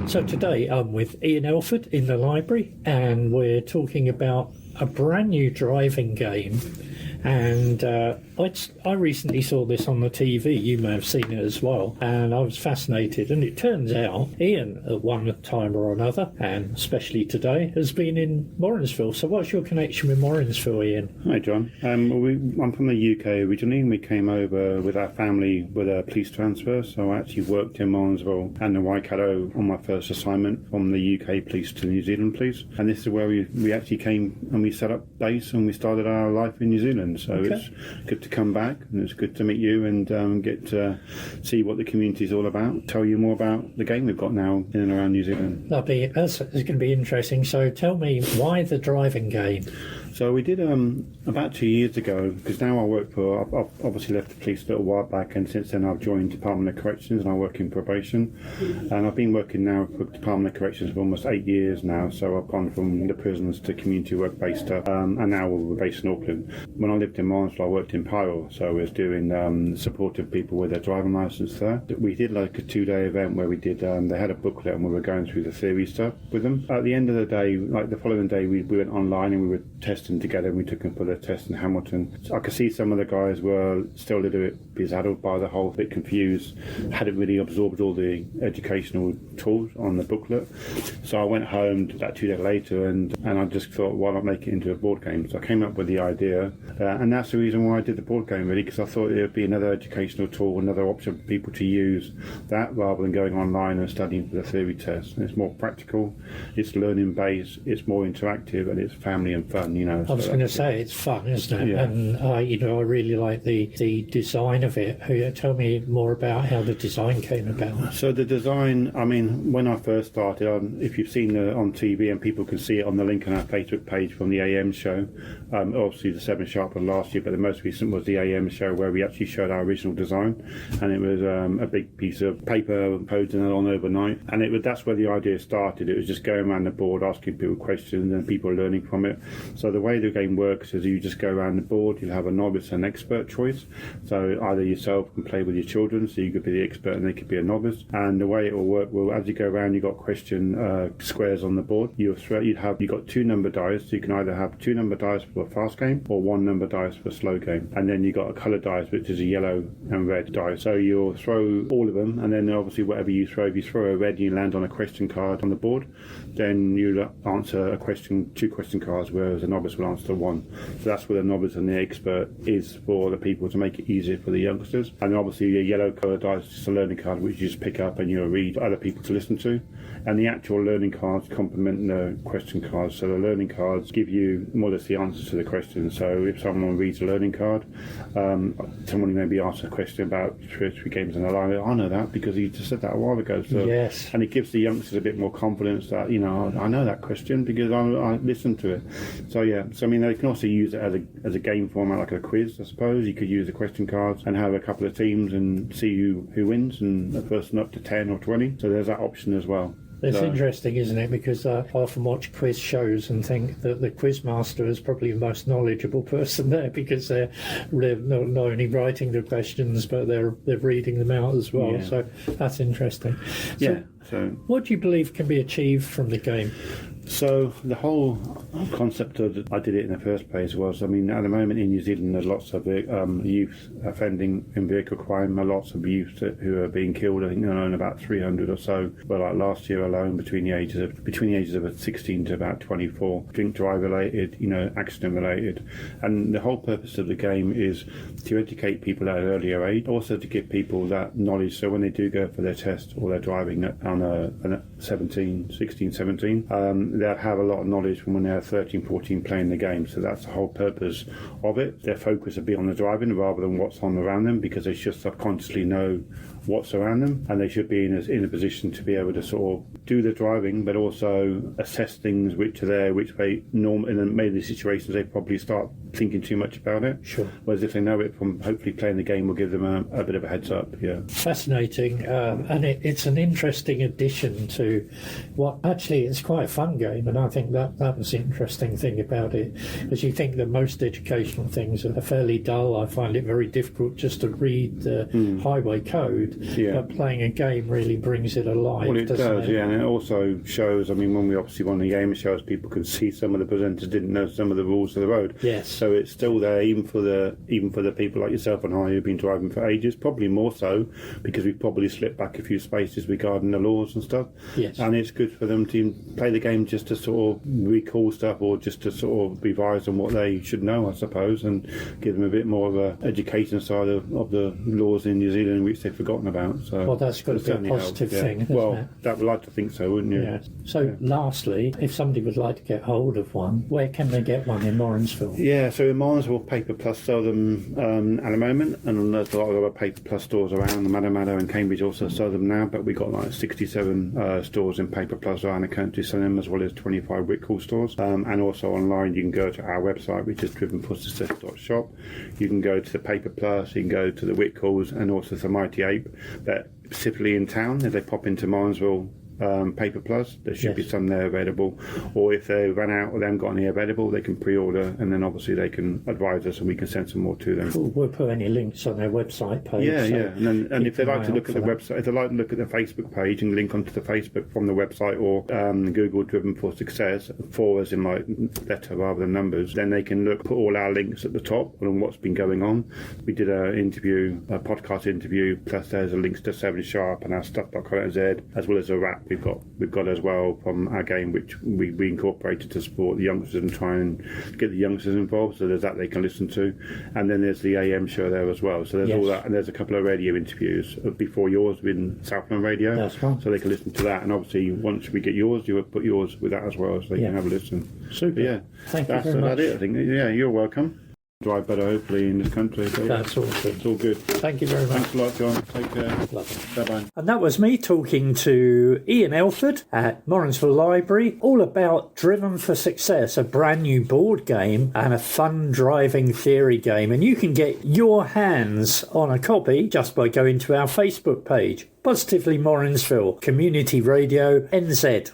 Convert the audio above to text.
So today I'm with Ian Elford in the library, and we're talking about a brand new driving game. And I recently saw this on the TV. You may have seen it as well, and I was fascinated. And it turns out Ian, at one time or another, and especially today, has been in Morrinsville. So what's your connection with Morrinsville, Ian? Hi, John. I'm from the UK originally, and we came over with our family with a police transfer. So I actually worked in Morrinsville and the Waikato on my first assignment from the UK police to New Zealand police. And this is where we actually came and we set up base and we started our life in New Zealand. So It's good to come back, and it's good to meet you and get to see what the community is all about. Tell you more about the game we've got now in and around New Zealand. That's going to be interesting. So tell me, why the driving game? So we did about 2 years ago, because now I've obviously left the police a little while back, and since then I've joined Department of Corrections and I work in probation. And I've been working now for Department of Corrections for almost 8 years now, so I've gone from the prisons to community work-based stuff, and now we're based in Auckland. When I lived in Morrinsville, I worked in Pyle, so I was doing supportive people with their driving licence there. We did like a 2-day event where we did, they had a booklet and we were going through the theory stuff with them. At the end of the day, like the following day, we went online and we were testing together, and we took them for their test in Hamilton. So I could see some of the guys were still a little bit bezaddled by the whole, bit confused, hadn't really absorbed all the educational tools on the booklet. So I went home that 2 days later and I just thought, why not make it into a board game? So I came up with the idea, and that's the reason why I did the board game, really, because I thought it would be another educational tool, another option for people to use that rather than going online and studying for the theory test. And it's more practical, it's learning based, it's more interactive, and it's family and fun, you know. I was going to say, it's fun, isn't it? Yeah. And I really like the design of it. Tell me more about how the design came about. So the design, I mean, when I first started, if you've seen it on TV, and people can see it on the link on our Facebook page from the AM show, obviously the 7 Sharp was last year, but the most recent was the AM show where we actually showed our original design, and it was a big piece of paper posing it on overnight, and that's where the idea started. It was just going around the board asking people questions and people learning from it. So the way the game works is you just go around the board, you'll have a novice and expert choice. So either yourself can play with your children, so you could be the expert and they could be a novice. And the way it will work, well, as you go around, you've got question squares on the board. You've got 2 number dice, so you can either have 2 number dice for a fast game or 1 number dice for a slow game. And then you've got a colour dice, which is a yellow and red dice. So you'll throw all of them, and then obviously whatever you throw, if you throw a red and you land on a question card on the board, then you'll answer a question, 2 question cards, whereas a novice will answer 1. So that's where the novice and the expert is for the people, to make it easier for the youngsters. And obviously your yellow colour dice is just a learning card which you just pick up and you'll read for other people to listen to. And the actual learning cards complement the question cards. So the learning cards give you more or less the answers to the question. So if someone reads a learning card, someone maybe asks a question about 2 or 3 games in a line, I know that because you just said that a while ago. So, yes. And it gives the youngsters a bit more confidence that, you know, I know that question because I listened to it. So yeah, so I mean, they can also use it as a game format, like a quiz, I suppose. You could use the question cards and have a couple of teams and see who wins, and the person up to 10 or 20. So there's that option as well. It's interesting, isn't it? Because I often watch quiz shows and think that the quiz master is probably the most knowledgeable person there, because they're not only writing the questions, but they're reading them out as well. Yeah. So that's interesting. So what do you believe can be achieved from the game? So the whole concept of I did it in the first place was, I mean, at the moment in New Zealand there's lots of youth offending in vehicle crime, lots of youth who are being killed. I think there are only about 300 or so. Well, like last year alone, between the ages of 16 to about 24, drink drive related, you know, accident related. And the whole purpose of the game is to educate people at an earlier age, also to give people that knowledge, so when they do go for their test or they're driving on a 16, 17, they'll have a lot of knowledge from when they're 13, 14 playing the game. So that's the whole purpose of it. Their focus will be on the driving rather than what's on around them, because they should subconsciously know what's around them, and they should be in a position to be able to sort of do the driving, but also assess things which are there, which they in many situations they probably start thinking too much about it. Sure. Whereas if they know it from hopefully playing the game, will give them a bit of a heads up. Yeah. Fascinating, and it's an interesting addition to what actually it's quite a fun game. game, and I think that was the interesting thing about it, because you think that most educational things are fairly dull. I find it very difficult just to read the highway code, but playing a game really brings it alive. Well, it does, yeah, and it also shows. I mean, when we obviously won the game, it shows people can see some of the presenters didn't know some of the rules of the road. Yes. So it's still there, even for the people like yourself and I who've been driving for ages. Probably more so because we've probably slipped back a few spaces regarding the laws and stuff. Yes. And it's good for them to play the game just to sort of recall stuff, or just to sort of revise on what they should know, I suppose, and give them a bit more of a education side of the laws in New Zealand which they've forgotten about. So well, that's got to be a positive thing. Well, it? that would like to think so, wouldn't you? Yeah. So, lastly, if somebody would like to get hold of one, where can they get one in Morrinsville? Yeah, so in Morrinsville, Paper Plus sell them at the moment, and there's a lot of other Paper Plus stores around. The Maddamado and Cambridge also sell them now, but we've got like 67 stores in Paper Plus around the country selling them, as well as 25 Whitcall stores. And also online, you can go to our website, which is drivenforsuccess.shop. You can go to the Paper Plus, you can go to the Whitcalls, and also the Mighty Ape, that specifically in town, if they pop into Morrinsville Paper Plus, there should be some there available, or if they run out or they haven't got any available, they can pre-order, and then obviously they can advise us and we can send some more to them. We'll put any links on their website page. And if they like to look at the website, if they like to look at the Facebook page and link onto the Facebook from the website, or Google Driven for Success, for as in like letter rather than numbers, then they can put all our links at the top on what's been going on. We did a podcast interview, plus there's a links to 7 Sharp and our stuff.co.nz, as well as a wrap we've got as well from our game, which we incorporated to support the youngsters and try and get the youngsters involved. So there's that they can listen to, and then there's the AM show there as well. So there's all that, and there's a couple of radio interviews before yours with Southland Radio. That's right. So they can listen to that, and obviously once we get yours, you put yours with that as well, so they can have a listen. Super. But yeah, thank you very much. That's about it, I think. Yeah, you're welcome. Drive better, hopefully, in this country. But that's awesome. It's all good. Thank you very much. Thanks a lot, John. Take care. Lovely. Bye-bye. And that was me talking to Ian Elford at Morrinsville Library, all about Driven for Success, a brand new board game and a fun driving theory game. And you can get your hands on a copy just by going to our Facebook page, Positively Morrinsville Community Radio NZ.